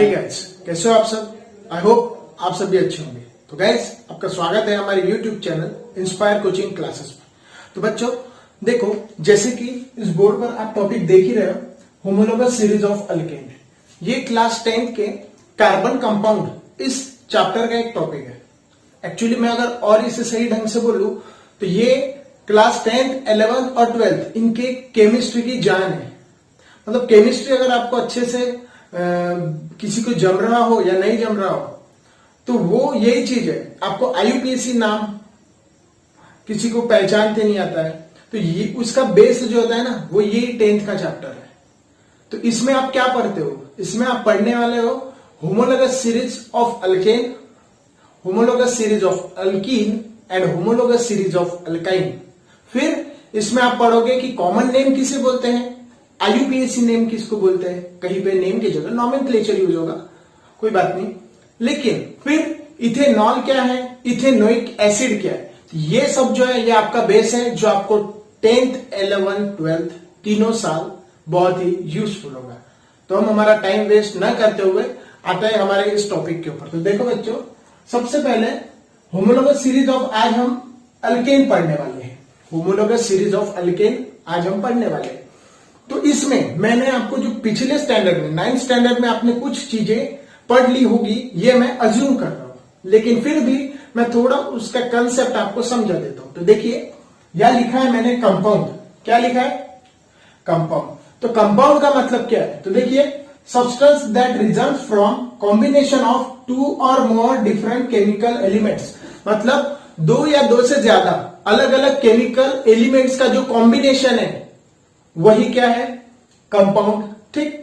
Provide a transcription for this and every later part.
Hi guys, कैसे हो आप सब। आई होप आप सब भी अच्छे होंगे। तो गाइस, आपका स्वागत है हमारे YouTube channel inspire coaching classes पर। तो बच्चों देखो, जैसे कि इस बोर्ड पर आप टॉपिक देख ही रहे हो, होमोलोगस सीरीज ऑफ अल्केन। ये क्लास 10 के कार्बन कंपाउंड इस चैप्टर का एक टॉपिक है। एक्चुअली मैं अगर और इसे सही ढंग से बोलूं तो ये क्लास 10th, 11th और 12th इनके केमिस्ट्री की जान है। मतलब केमिस्ट्री अगर आपको अच्छे से किसी को जम रहा हो या नहीं जम रहा हो तो वो यही चीज है। आपको आईयूपीएसी नाम किसी को पहचानते नहीं आता है तो ये उसका बेस जो होता है ना, वो यही 10th का चैप्टर है। तो इसमें आप क्या पढ़ते हो? इसमें आप पढ़ने वाले हो homologous series of alkane, homologous series of alkyne and homologous series of alkyne. फिर इसमें आप पढ़ोगे कि कॉमन नेम किसे बोलते हैं, आईयूपीएसी नेम किसको बोलते हैं। कहीं पे नेम की जगह नॉमेनक्लेचर यूज होगा, कोई बात नहीं। लेकिन फिर इथेनॉल क्या है, इथेनोइक एसिड क्या है, ये सब जो है ये आपका बेस है जो आपको 10th, 11th, 12th तीनों साल बहुत ही यूजफुल होगा। तो हम हमारा टाइम वेस्ट न करते हुए आते हैं हमारे इस टॉपिक के ऊपर। तो देखो बच्चों, सबसे पहले होमोलोगस सीरीज ऑफ आज हम अल्केन पढ़ने वाले हैं। होमोलोगस सीरीज ऑफ अल्केन आज हम पढ़ने वाले हैं। तो इसमें मैंने आपको जो पिछले स्टैंडर्ड में 9th स्टैंडर्ड में आपने कुछ चीजें पढ़ ली होगी, ये मैं अज्यूम कर रहा हूं, लेकिन फिर भी मैं थोड़ा उसका कंसेप्ट आपको समझा देता हूं। तो देखिए, यह लिखा है मैंने कंपाउंड। क्या लिखा है? कंपाउंड। तो कंपाउंड का मतलब क्या है? तो देखिए, substance that result from combination of 2 और मोर डिफरेंट केमिकल एलिमेंट्स। मतलब 2 या 2 से ज्यादा अलग अलग केमिकल एलिमेंट्स का जो कॉम्बिनेशन है वही क्या है? कंपाउंड। ठीक।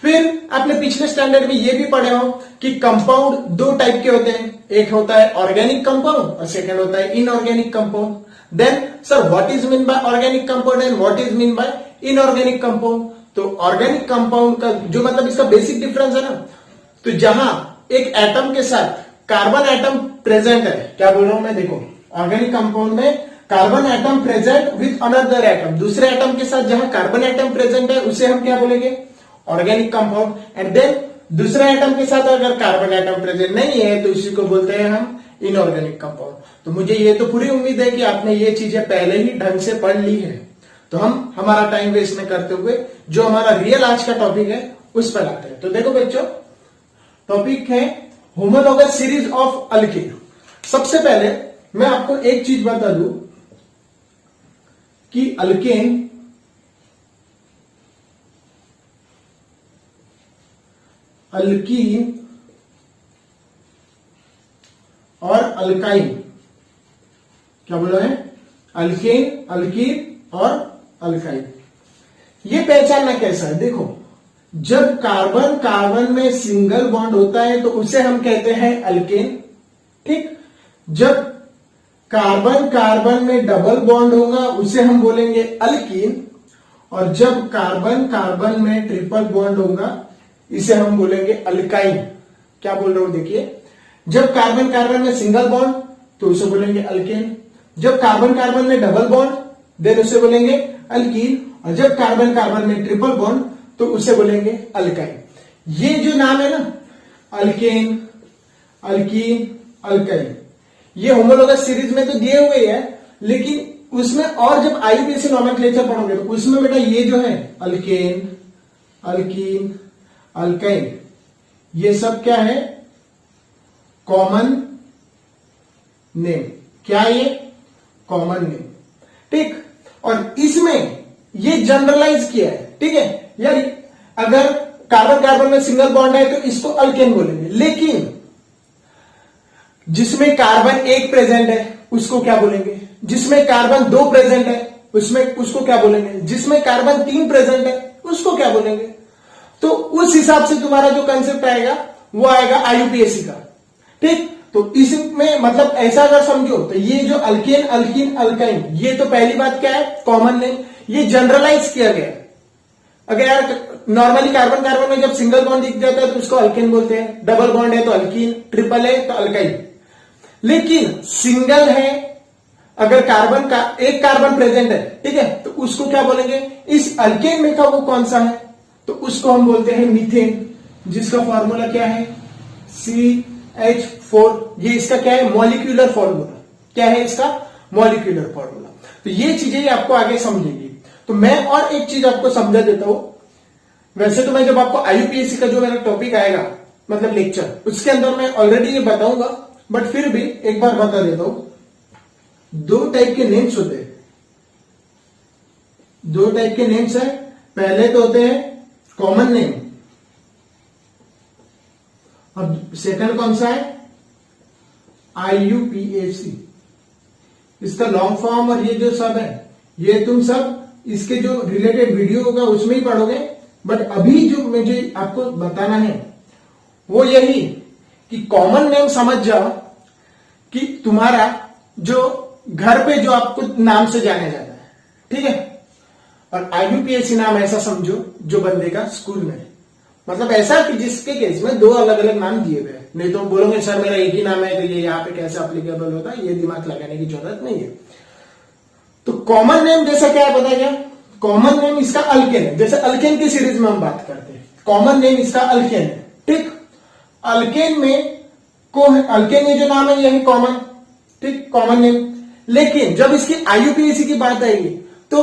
फिर आपने पिछले स्टैंडर्ड में ये भी पढ़े हो कि कंपाउंड 2 टाइप के होते हैं। एक होता है ऑर्गेनिक कंपाउंड और सेकंड होता है inorganic compound. Then sir, what is mean by organic compound and what is mean by inorganic compound? तो ऑर्गेनिक कंपाउंड का जो मतलब इसका बेसिक डिफरेंस है ना, तो जहां एक एटम के साथ कार्बन एटम प्रेजेंट है, क्या बोल रहा हूं मैं, देखो ऑर्गेनिक कंपाउंड में carbon atom present with another atom, दूसरे एटम के साथ जहां कार्बन एटम प्रेजेंट है उसे हम क्या बोलेंगे? Organic compound. एंड देन दूसरे एटम के साथ अगर कार्बन एटम प्रेजेंट नहीं है तो इसी को बोलते हैं हम इनऑर्गेनिक कंपाउंड। तो मुझे ये तो पूरी उम्मीद है कि आपने ये चीजें पहले ही ढंग से पढ़ ली है। तो हम हमारा टाइम वेस्ट न करते हुए जो हमारा रियल आज का टॉपिक है उस पर आते हैं। तो देखो बच्चों, टॉपिक है होमोलोगस सीरीज ऑफ अल्केन। सबसे पहले मैं आपको एक चीज बता दूं कि अल्केन अल्कीन और अल्काइन, क्या बोला है? अल्केन, अल्कीन और अल्काइन। ये पहचानना कैसा है? देखो, जब कार्बन कार्बन में सिंगल बॉन्ड होता है तो उसे हम कहते हैं अल्केन। ठीक। जब कार्बन कार्बन में डबल बॉन्ड होगा उसे हम बोलेंगे अल्कीन। और जब कार्बन कार्बन में ट्रिपल बॉन्ड होगा इसे हम बोलेंगे अल्काइन। क्या बोल रहा हूं? देखिए, जब कार्बन कार्बन में सिंगल बॉन्ड तो उसे बोलेंगे अल्केन। जब कार्बन कार्बन में डबल बॉन्ड देन उसे बोलेंगे अल्कीन। और जब कार्बन कार्बन में ट्रिपल बॉन्ड तो उसे बोलेंगे अल्काइन। ये जो नाम है ना, अल्केन, अल्कीन, अल्काइन, ये होमोलोगस सीरीज में तो दिए हुए हैं, लेकिन उसमें और जब आईयूपीएसी नॉमेनक्लेचर पढ़ोगे तो उसमें बेटा ये जो है अल्केन, अल्कीन, अल्काइन, ये सब क्या है? Common name. क्या ये? Common name. ठीक। और इसमें ये जनरलाइज किया है। ठीक है यार, अगर कार्बन कार्बन में सिंगल बॉन्ड है तो इसको अल्केन बोलेंगे, लेकिन जिसमें कार्बन 1 प्रेजेंट है उसको क्या बोलेंगे? जिसमें कार्बन 2 प्रेजेंट है उसमें उसको क्या बोलेंगे? जिसमें कार्बन 3 प्रेजेंट है उसको क्या बोलेंगे? तो उस हिसाब से तुम्हारा जो कंसेप्ट आएगा वो आएगा आईयूपीएसी का। ठीक। तो इसमें मतलब ऐसा अगर समझो तो ये जो अल्केन, अल्कीन, अल्काइन, ये तो पहली बात क्या है? Common name. ये जनरलाइज किया गया। अगर यार नॉर्मली कार्बन कार्बन में जब सिंगल बॉन्ड दिख जाता है तो उसको अल्केन बोलते हैं, डबल बॉन्ड है तो अल्कीन, ट्रिपल है तो अल्काइन। लेकिन सिंगल है, अगर कार्बन का एक कार्बन प्रेजेंट है, ठीक है, तो उसको क्या बोलेंगे? इस अल्केन में का वो कौन सा है? तो उसको हम बोलते हैं मीथेन। जिसका फॉर्मूला क्या है CH4। ये इसका क्या है मॉलिक्यूलर फॉर्मूला, क्या है इसका मॉलिक्यूलर फॉर्मूला। तो ये चीजें आपको आगे समझेंगी। तो मैं और एक चीज आपको समझा देता हूं। वैसे तो मैं जब आपको IUPAC का जो मेरा टॉपिक आएगा मतलब लेक्चर, उसके अंदर मैं ऑलरेडी ये बताऊंगा, बट फिर भी एक बार बता देता हूं। दो टाइप के नेम्स होते हैं, दो टाइप के नेम्स है। पहले तो होते हैं कॉमन नेम, और सेकंड कौन सा है IUPAC। इसका लॉन्ग फॉर्म और ये जो सब है ये तुम सब इसके जो रिलेटेड वीडियो होगा उसमें ही पढ़ोगे। बट अभी जो मुझे आपको बताना है वो यही कि कॉमन नेम समझ जाओ कि तुम्हारा जो घर पे जो आपको नाम से जाना जाता है, ठीक है। और IUPAC नाम ऐसा समझो जो बंदे का स्कूल में है, मतलब ऐसा कि जिसके केस में दो अलग अलग नाम दिए हुए हैं। नहीं तो बोलोगे सर मेरा एक ही नाम है तो ये यहाँ पे कैसे अप्लीकेबल होता है, ये दिमाग लगाने की जरूरत नहीं है। तो कॉमन नेम जैसा क्या है पता क्या, कॉमन नेम इसका अल्केन है। जैसे अल्केन की सीरीज में हम बात करते हैं, कॉमन नेम इसका अल्केन है, ठीक। अल्केन में अल्केन ये जो नाम है ये है कॉमन, ठीक, कॉमन नेम। लेकिन जब इसकी IUPAC की बात आएगी तो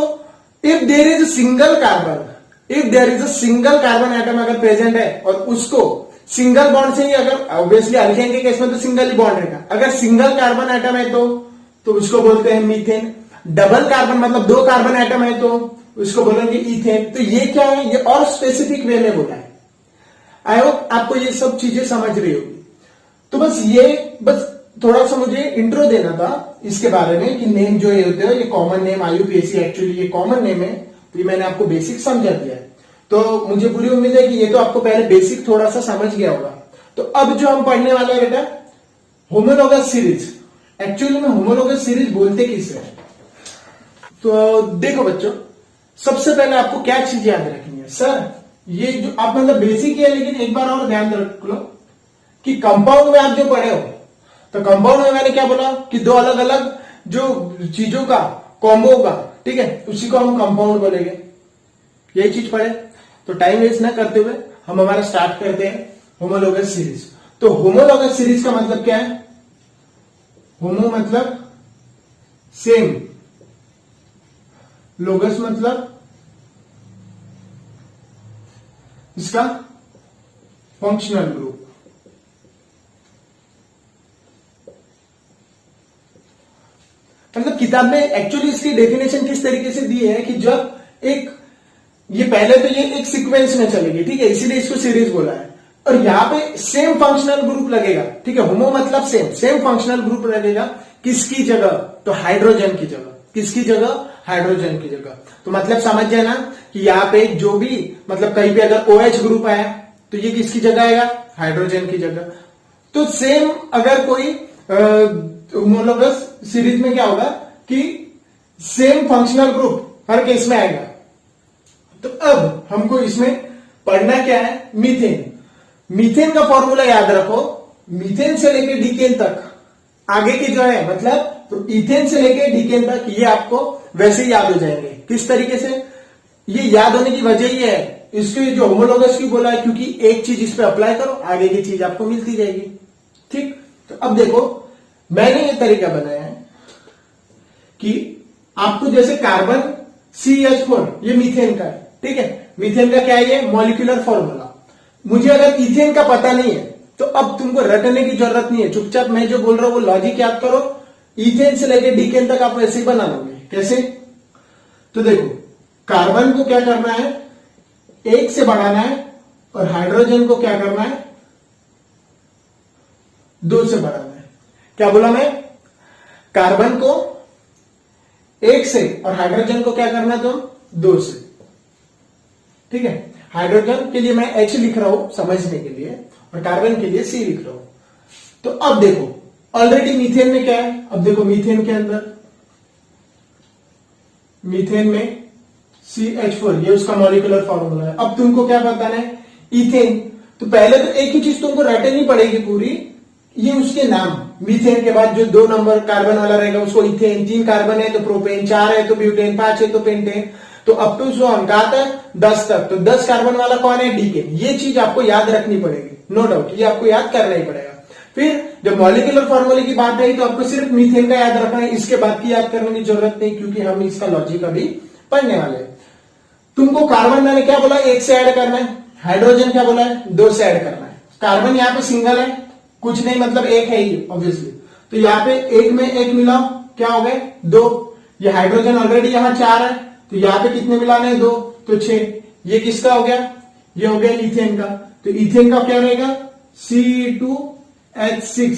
if there is a single carbon, if there is a single carbon atom अगर प्रेजेंट है और उसको सिंगल बॉन्ड से ही, अगर ऑब्वियसली अल्केन के केस में तो सिंगल ही बॉन्ड रहेगा, अगर सिंगल कार्बन एटम है तो उसको बोलते हैं मीथेन। डबल कार्बन मतलब दो कार्बन एटम है तो उसको बोलेंगे इथेन। तो ये क्या है, ये और स्पेसिफिक वे में बोला है। आई होप आपको ये सब चीजें समझ रही होगी। तो बस थोड़ा सा मुझे इंट्रो देना था इसके बारे में कि नेम जो ये होते हैं ये कॉमन नेम IUPAC एक्चुअली ये कॉमन नेम है। तो ये मैंने आपको बेसिक समझा दिया है। तो मुझे पूरी उम्मीद है कि ये तो आपको पहले बेसिक थोड़ा सा समझ गया होगा। तो अब जो हम पढ़ने वाले हैं बेटा होमोलॉगस सीरीज। एक्चुअली में होमोलॉगस सीरीज बोलते किसे, तो देखो बच्चों सबसे पहले आपको क्या चीज याद रखनी है। सर ये जो आप मतलब बेसिक है, लेकिन एक बार और ध्यान रख लो कि कंपाउंड में आप जो पढ़े हो, तो कंपाउंड में मैंने क्या बोला कि दो अलग अलग जो चीजों का कॉम्बो होगा, ठीक है, उसी को हम कंपाउंड बोलेंगे। यही चीज पढ़े। तो टाइम वेस्ट ना करते हुए हम हमारा स्टार्ट करते हैं होमोलॉगस सीरीज। तो होमोलॉगस सीरीज का मतलब क्या है, होमो मतलब सेम, लोगस मतलब इसका फंक्शनल ग्रुप। मतलब किताब में एक्चुअली इसकी डेफिनेशन किस तरीके से दी है कि जब एक ये पहले तो ये एक सीक्वेंस में चलेगी, ठीक है, इसीलिए इसको सीरीज बोला है। और यहां पे सेम फंक्शनल ग्रुप लगेगा, ठीक है, होमो मतलब सेम फंक्शनल ग्रुप लगेगा। किसकी जगह, तो हाइड्रोजन की जगह। किसकी जगह, हाइड्रोजन की जगह। तो मतलब समझ जाए ना कि यहाँ पे जो भी मतलब कहीं पे अगर OH ग्रुप आया तो ये किसकी जगह आएगा, हाइड्रोजन की जगह। तो सेम अगर कोई होमोलॉगस सीरीज में क्या होगा कि सेम फंक्शनल ग्रुप हर केस में आएगा। तो अब हमको इसमें पढ़ना क्या है, मीथेन। मीथेन का फॉर्मूला याद रखो, मीथेन से लेके डीकेन तक आगे के जो है मतलब तो इथेन से लेके डीकेन तक ये आपको वैसे ही याद हो जाएंगे। किस तरीके से, ये याद होने की वजह ये है, इसको जो होमोलॉगस क्यों बोला है, क्योंकि एक चीज इस पे अप्लाई करो आगे की चीज आपको मिलती जाएगी, ठीक। तो अब देखो मैंने ये तरीका बनाया है कि आपको जैसे कार्बन CH4 ये मीथेन का है, ठीक है, मीथेन का क्या है ये मॉलिक्यूलर फॉर्मूला। मुझे अगर इथेन का पता नहीं है तो अब तुमको रटने की जरूरत नहीं है, चुपचाप मैं जो बोल रहा हूं वो लॉजिक याद करो। इथेन से लेके डीकेन तक आप ऐसे ही बना लोगे। कैसे, तो देखो कार्बन को क्या करना है, एक से बढ़ाना है, और हाइड्रोजन को क्या करना है, दो से बढ़ाना है। क्या बोला मैं, कार्बन को एक से और हाइड्रोजन को क्या करना है तुम, दो से, ठीक है। हाइड्रोजन के लिए मैं H लिख रहा हूं समझने के लिए, और कार्बन के लिए C लिख रहा हूं। तो अब देखो ऑलरेडी मीथेन में क्या है, अब देखो मीथेन के अंदर, मीथेन में CH4 ये उसका मॉलिक्यूलर फॉर्मूला है। अब तुमको क्या बताना है, इथेन। तो पहले तो एक ही चीज तुमको रटनी पड़ेगी पूरी, ये उसके नाम। मीथेन के बाद जो 2 नंबर कार्बन वाला रहेगा उसको इथेन, 3 कार्बन है तो प्रोपेन, 4 है तो ब्यूटेन, 5 है तो पेंटेन। तो अप टू सोन कहां तक 10 तक, तो 10 कार्बन वाला कौन है, डीकेन। ये चीज आपको याद रखनी पड़ेगी, नो डाउट, ये आपको याद करना ही पड़ेगा। फिर जब मॉलिक्यूलर फॉर्मूले की बात रही तो आपको सिर्फ मीथेन का याद रखना है, इसके बाद की याद करने की जरूरत नहीं, क्योंकि हम इसका लॉजिक अभी पढ़ने वाले हैं। तुमको कार्बन मैंने क्या बोला, एक से ऐड करना है, हाइड्रोजन क्या बोला है, 2 से ऐड करना है। कार्बन यहाँ पे सिंगल है, कुछ नहीं मतलब एक है ही ऑब्वियसली, तो यहाँ पे एक में एक मिलाओ, क्या हो गए 2। ये हाइड्रोजन ऑलरेडी यहाँ 4 है, तो यहाँ पे कितने मिलाने हैं 2, तो 6। ये किसका हो गया, ये हो गया इथेन का, तो इथेन का क्या रहेगा C2H6,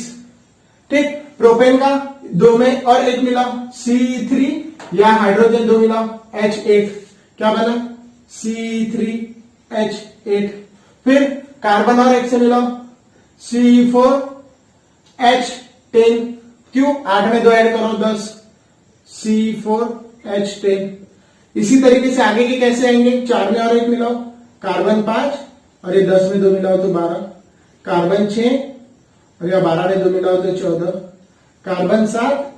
ठीक। प्रोपेन का 2 में और एक मिलाओ C3, या हाइड्रोजन 2 मिलाओ H8, क्या बना C3H8। फिर कार्बन और एक से मिलाओ C4H10, क्यों 8 में 2 ऐड करो 10, C4H10। इसी तरीके से आगे के कैसे आएंगे, 4 में और एक मिलाओ कार्बन 5, और ये 10 में 2 मिलाओ तो 12, कार्बन 6 और यह 12 में 2 मिलाओ तो 14, कार्बन 7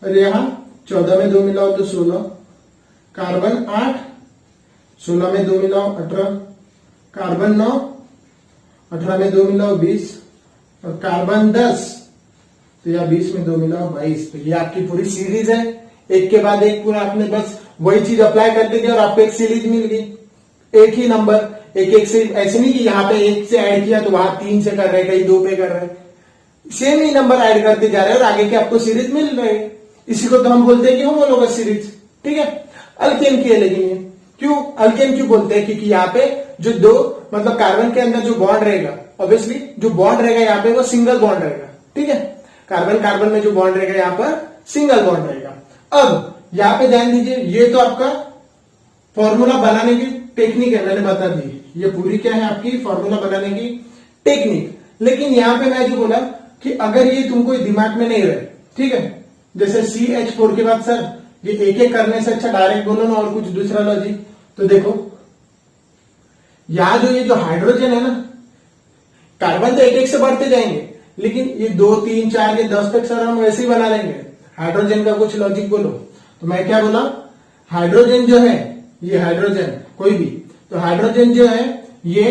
और यहां 14 में 2 मिलाओ तो 16, कार्बन 8, 16 में 2 मिलाओ 18, कार्बन 9, 18 में 2 मिलाओ 20, और कार्बन 10, तो यह 20 में 2 मिलाओ 22। तो ये आपकी पूरी सीरीज है, एक के बाद एक पूरा आपने बस वही चीज अप्लाई करते गए और आपको एक सीरीज मिल गई, एक ही नंबर, एक एक से, ऐसे नहीं कि यहाँ पे 1 से ऐड किया तो वहां 3 से कर रहे, कहीं 2 पे कर रहे, सेम ही नंबर ऐड करते जा रहे हैं और आगे के आपको सीरीज मिल रहे हैं। इसी को तो हम बोलते हैं कि होमोलोगस सीरीज, ठीक है। अल्केन की है, लेकिन ये क्यों अल्केन क्यों बोलते हैं, क्योंकि यहाँ पे जो 2 मतलब कार्बन के अंदर जो बॉन्ड रहेगा, ऑब्वियसली जो बॉन्ड रहेगा यहाँ पे वो सिंगल बॉन्ड रहेगा, ठीक है। कार्बन कार्बन में जो बॉन्ड रहेगा यहाँ पर सिंगल बॉन्ड रहेगा। अब यहाँ पे ध्यान दीजिए, ये तो आपका फॉर्मूला बनाने की टेक्निक है, मैंने बता दी, ये पूरी क्या है आपकी फॉर्मूला बनाने की टेक्निक। लेकिन यहाँ पे मैं जो बोला कि अगर ये तुमको दिमाग में नहीं रहे, ठीक है, जैसे CH4 के बाद सर ये एक एक करने से अच्छा डायरेक्ट बोलो ना और कुछ दूसरा लॉजिक, तो देखो यहां जो ये जो हाइड्रोजन है ना, कार्बन तो एक एक से बढ़ते जाएंगे, लेकिन ये 2 3 4 ये 10 तक सर हम वैसे ही बना लेंगे। हाइड्रोजन का कुछ लॉजिक बोलो, तो मैं क्या बोला, हाइड्रोजन जो है, ये हाइड्रोजन कोई भी, तो हाइड्रोजन जो है ये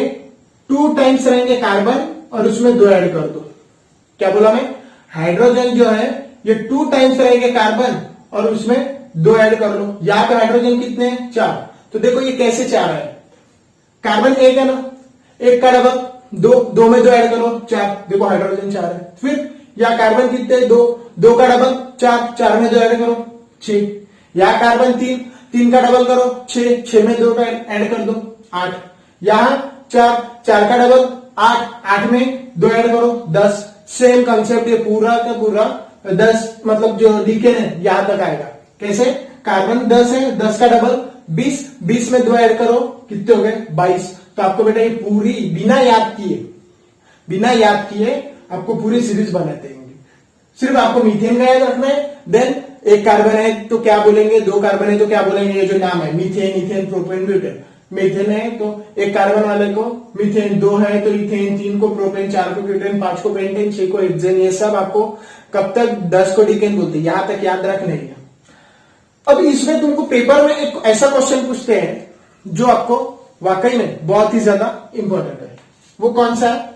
2 टाइम्स रहेंगे कार्बन और उसमें 2 ऐड कर दो। क्या बोला मैं, हाइड्रोजन जो है ये 2 टाइम्स रहेंगे कार्बन और उसमें 2 ऐड कर लो। यहां पे हाइड्रोजन कितने हैं 4, तो देखो ये कैसे 4 है, कार्बन 1 है ना, 1 का डबल 2 में 2 ऐड करो 4, देखो हाइड्रोजन 4 है। फिर या कार्बन कितने 2 का डबल 4 में 2 ऐड करो 6, या कार्बन 3 का डबल करो 6 में 2 का ऐड कर दो 8, यहां 4 का डबल 8 में 2 ऐड करो 10। सेम कंसेप्ट ये पूरा का पूरा 10 मतलब जो डीकेन है यहां तक आएगा। कैसे, कार्बन 10 है, 10 का डबल 20 में 2 ऐड करो कितने हो गए 22। तो आपको बेटा ये पूरी बिना याद किए आपको पूरी सीरीज बनाते हैं। सिर्फ आपको मीथेन का याद रखना है, देन एक कार्बन है तो क्या बोलेंगे, 2 कार्बन है तो क्या बोलेंगे, ये जो नाम है methane, ethane, propane, butane. Methane है तो एक कार्बन वाले को मीथेन, 2 है तो इथेन, 3 को प्रोपेन, 4 को ब्यूटेन, 5 को पेंटेन, 6 को हेक्सेन। ये सब आपको कब तक 10 को डीकेन बोलते हैं, यहां तक याद रखना है। अब इसमें तुमको पेपर में एक ऐसा क्वेश्चन पूछते हैं जो आपको वाकई में बहुत ही ज्यादा इंपॉर्टेंट है। वो कौन सा है,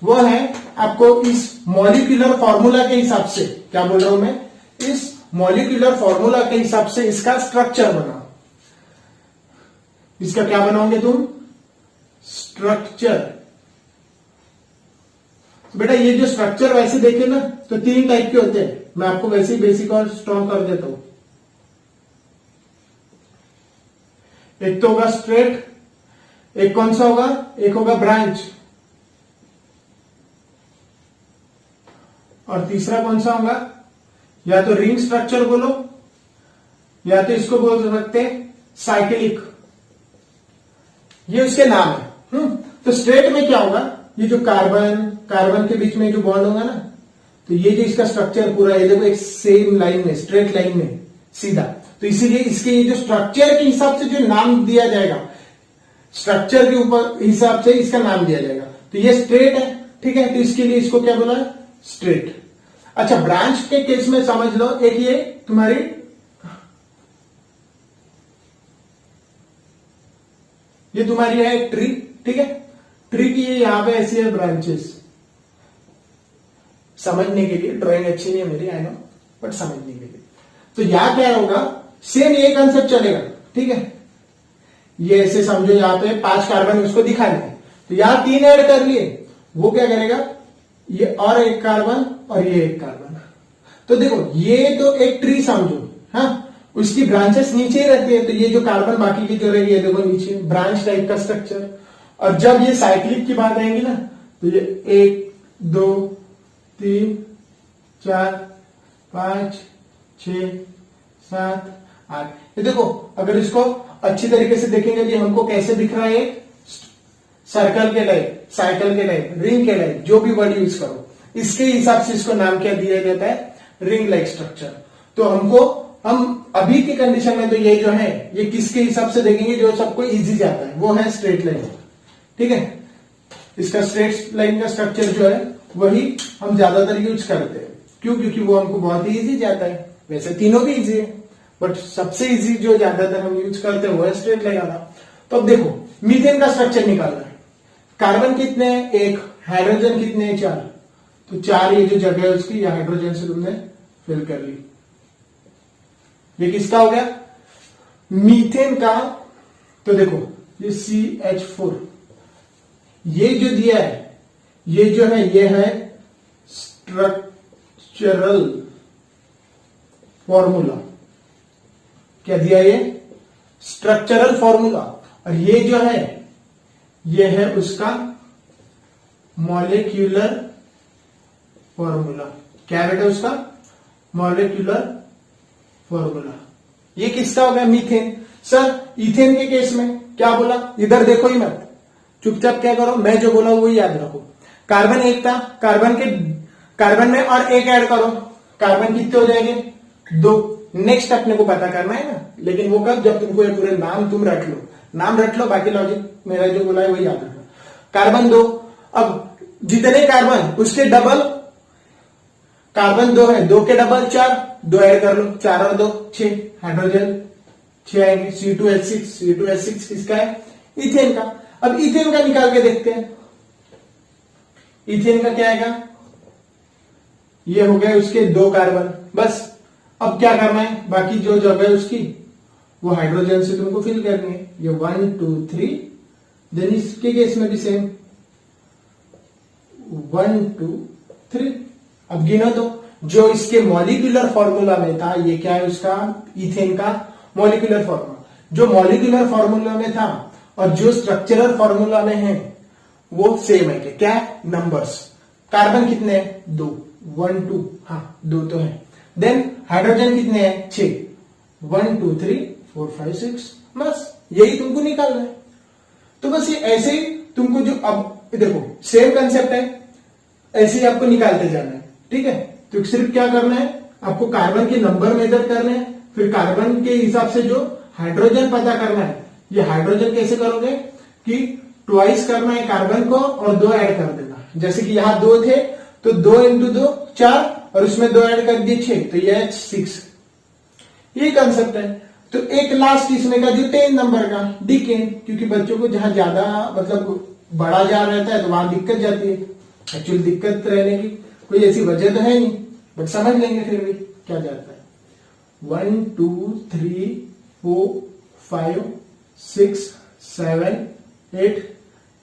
वो है आपको इस मॉलिक्यूलर फॉर्मूला के हिसाब से, क्या बोल रहा हूं मैं, इस मॉलिक्यूलर फॉर्मूला के हिसाब से इसका स्ट्रक्चर बनाओ। इसका क्या बनाओगे तुम, स्ट्रक्चर। बेटा ये जो स्ट्रक्चर वैसे देखे ना तो 3 टाइप के होते हैं, मैं आपको वैसे ही बेसिक और स्ट्रॉन्ग कर देता हूं। एक तो होगा स्ट्रेट, एक कौन सा होगा, एक होगा ब्रांच, और तीसरा कौन सा होगा, या तो रिंग स्ट्रक्चर बोलो या तो इसको बोल सकते हैं साइक्लिक, ये उसके नाम है। तो स्ट्रेट में क्या होगा, ये जो कार्बन के बीच में जो बॉन्ड होगा ना, तो ये जो इसका स्ट्रक्चर पूरा ये देखो एक सेम लाइन में, स्ट्रेट लाइन में सीधा, तो इसीलिए इसके ये जो स्ट्रक्चर के हिसाब से जो नाम दिया जाएगा, स्ट्रक्चर के ऊपर हिसाब से इसका नाम दिया जाएगा। तो ये स्ट्रेट है, ठीक है, तो इसके लिए इसको क्या बोला है, स्ट्रेट। अच्छा, ब्रांच के केस में समझ लो, एक ये तुम्हारी ये तुम्हारी है एक ट्री, ठीक है। ट्री की ये यहां पे ऐसी है ब्रांचेस, समझने के लिए, ड्राइंग अच्छी नहीं है मेरी, आई नो, बट समझने के लिए। तो यहां क्या होगा, सेम ये कंसेप्ट चलेगा, ठीक है। ये ऐसे समझो, यहां पे 5 कार्बन उसको दिखाने हैं, तो यहां 3 ऐड कर लिए, वो क्या करेगा, ये और एक कार्बन और ये एक कार्बन। तो देखो ये तो एक ट्री समझो, हाँ, उसकी ब्रांचेस नीचे ही रहती है, तो ये जो कार्बन बाकी की जो रहेगी, ये देखो नीचे ब्रांच टाइप का स्ट्रक्चर। और जब ये साइक्लिक की बात आएगी ना, तो ये 1 2 3 4 5 6 7 8। ये देखो अगर इसको अच्छी तरीके से देखेंगे कि हमको कैसे दिख रहा है, सर्कल के टाइप, साइकिल के टाइप, रिंग के टाइप, जो भी वर्ड यूज करो, इसके हिसाब से इसको नाम क्या दिया जाता है, रिंग लाइक स्ट्रक्चर। तो हम अभी की कंडीशन में तो ये जो है, ये किसके हिसाब से देखेंगे, जो सबको इजी जाता है, वो है स्ट्रेट लाइन, ठीक है। इसका स्ट्रेट लाइन का स्ट्रक्चर जो है वही हम ज्यादातर यूज करते हैं, क्यों, क्योंकि वो हमको बहुत ही इजी जाता है। वैसे तीनों भी इजी है, बट सबसे इजी जो ज्यादातर हम यूज करते हैं वो है स्ट्रेट लाइन वाला। तो अब देखो मीथेन का स्ट्रक्चर निकालना है, कार्बन कितने हैं, 1, हाइड्रोजन कितने हैं, 4। तो 4 ये जो जगह है उसकी, या हाइड्रोजन से तुमने फिल कर ली। ये किसका हो गया, मीथेन का। तो देखो ये CH4, ये जो दिया है, ये जो है, ये है स्ट्रक्चरल फॉर्मूला। क्या दिया, ये स्ट्रक्चरल फॉर्मूला। और ये जो है, ये है उसका मॉलिक्यूलर फॉर्मूला। क्या बेटा उसका मॉलिक्यूलर फॉर्मूला। ये किसका हो गया, मीथेन। सर इथेन के केस में क्या बोला, इधर देखो ही मत, चुपचाप क्या करो, मैं जो बोला वही याद रखो। कार्बन 1 था, कार्बन में और 1 ऐड करो, कार्बन कितने हो जाएंगे, 2। नेक्स्ट अपने को पता करना है ना, लेकिन वो कब, जब तुमको ये पूरे नाम तुम रट लो, नाम रट लो, बाकी लॉजिक मेरा जो बोला है वही याद रखना। कार्बन 2, अब जितने कार्बन उसके डबल, कार्बन 2 है, 2 के डबल 4, 2 ऐड कर लो, 4 और 2 6, हाइड्रोजन 6 आएंगे। C2H6 किसका है, इथेन का। अब इथेन का निकाल के देखते हैं, इथेन का क्या आएगा, ये हो गए उसके 2 कार्बन, बस। अब क्या करना है, बाकी जो जगह है उसकी वो हाइड्रोजन से तुमको फिल करनी है, ये 1 2 3। देन इसके केस में भी सेम 1 2 3। अब गिनो तो, जो इसके मॉलिक्यूलर फॉर्मूला में था, ये क्या है उसका, इथेन का मॉलिक्यूलर फॉर्मूला। जो मॉलिक्यूलर फॉर्मूला में था और जो स्ट्रक्चरल फॉर्मूला में है वो सेम है। क्या नंबर्स, कार्बन कितने हैं, 2, 1 2, हाँ 2 तो है। देन हाइड्रोजन कितने हैं, 6, 1 2 3 4 5 6, बस यही तुमको निकालना है। तो बस ये ऐसे ही तुमको जो, अब देखो सेम कंसेप्ट है, ऐसे ही आपको निकालते जाना है, ठीक है। तो सिर्फ क्या करना है, आपको कार्बन के नंबर मेजर करने हैं, फिर कार्बन के हिसाब से जो हाइड्रोजन पता करना है। ये हाइड्रोजन कैसे करोगे कि ट्वाइस करना है कार्बन को और 2 ऐड कर देना। जैसे कि यहां 2 थे तो 2 × 2 4, और उसमें 2 ऐड कर दिए 6, तो यह 6। ये कंसेप्ट है। तो एक लास्ट इसमें का जो 10 नंबर का डिकेन, क्योंकि बच्चों को जहां ज्यादा मतलब बड़ा जार रहता है तो वहां दिक्कत जाती है। एक्चुअली दिक्कत रहने की कोई ऐसी वजह तो है नहीं, बट समझ लेंगे फिर भी क्या जाता है। 1 2 3 4 5 6 7 8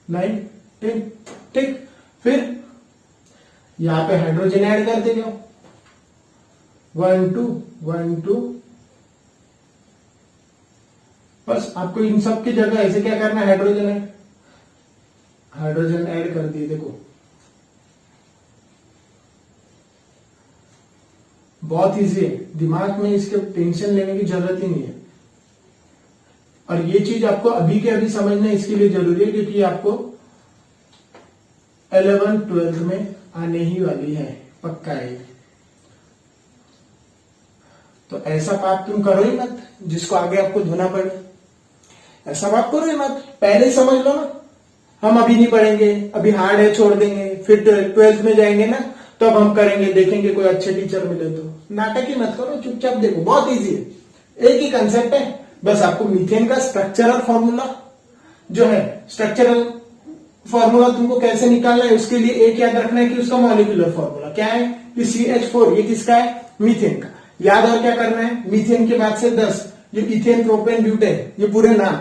9 10, ठीक। फिर यहां पे हाइड्रोजन ऐड कर दे जाओ, 1 2 1 2। बस आपको इन सब की जगह ऐसे क्या करना है, हाइड्रोजन ऐड कर दिए। देखो बहुत इजी है, दिमाग में इसके टेंशन लेने की जरूरत ही नहीं है। और ये चीज आपको अभी के अभी समझना इसके लिए जरूरी है, क्योंकि आपको 11th 12th में आने ही वाली है, पक्का है। तो ऐसा पाप तुम करो ही मत जिसको आगे आपको धोना पड़े। ऐसा पाप करो ही मत, पहले ही समझ लो ना। हम अभी नहीं पढ़ेंगे, अभी हार्ड है छोड़ देंगे, फिर 12th में जाएंगे ना तब तो हम करेंगे, देखेंगे कोई अच्छे टीचर मिले तो। नाटक ही मत करो, चुपचाप देखो, बहुत इजी है, एक ही कंसेप्ट है। बस आपको मीथेन का स्ट्रक्चरल फॉर्मूला जो है स्ट्रक्चरल फॉर्मूला तुमको कैसे निकालना है, उसके लिए एक याद रखना है कि उसका मॉलिक्यूलर फॉर्मूला क्या है, कि CH4 ये किसका है, मीथेन का। याद और क्या करना है, मीथेन के बाद से 10, जो इथेन प्रोपेन ब्यूटेन ये पूरे नाम,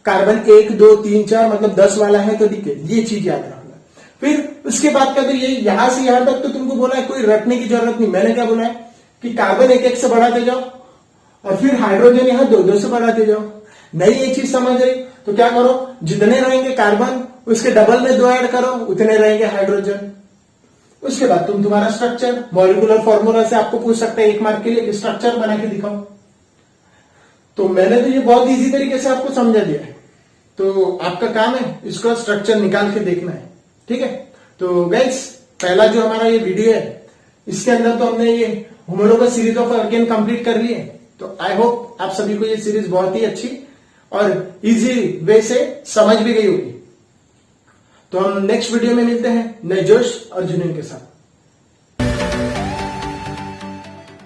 कार्बन 1 2 3 4 मतलब 10 वाला है तो डिकेड, ये चीज याद रखना। फिर उसके बाद का तो ये यहां से यहां तक तो तुमको बोला है, कोई रटने की जरूरत नहीं। मैंने क्या बोला है कि कार्बन 1 1 से बढ़ाते जाओ और फिर हाइड्रोजन यहां 2 2 से बढ़ाते जाओ। नहीं ये चीज समझ रही तो क्या करो, जितने रहेंगे कार्बन उसके डबल में 2 ऐड करो, उतने रहेंगे हाइड्रोजन। उसके बाद तुम्हारा स्ट्रक्चर मॉलिक्यूलर फॉर्मूला से आपको पूछ सकते हैं 1 मार्क के लिए, स्ट्रक्चर बना के दिखाओ। तो मैंने तो ये बहुत इजी तरीके से आपको समझा दिया है, तो आपका काम है इसको स्ट्रक्चर निकाल के देखना है, ठीक है। तो गाइस पहला जो हमारा ये वीडियो है, इसके अंदर तो हमने ये homologous series of alkane complete कर ली है। तो आई होप आप सभी को ये सीरीज बहुत ही अच्छी और इजी वे से समझ भी गई होगी। तो हम नेक्स्ट वीडियो में मिलते हैं नए जोश और जुनून के साथ।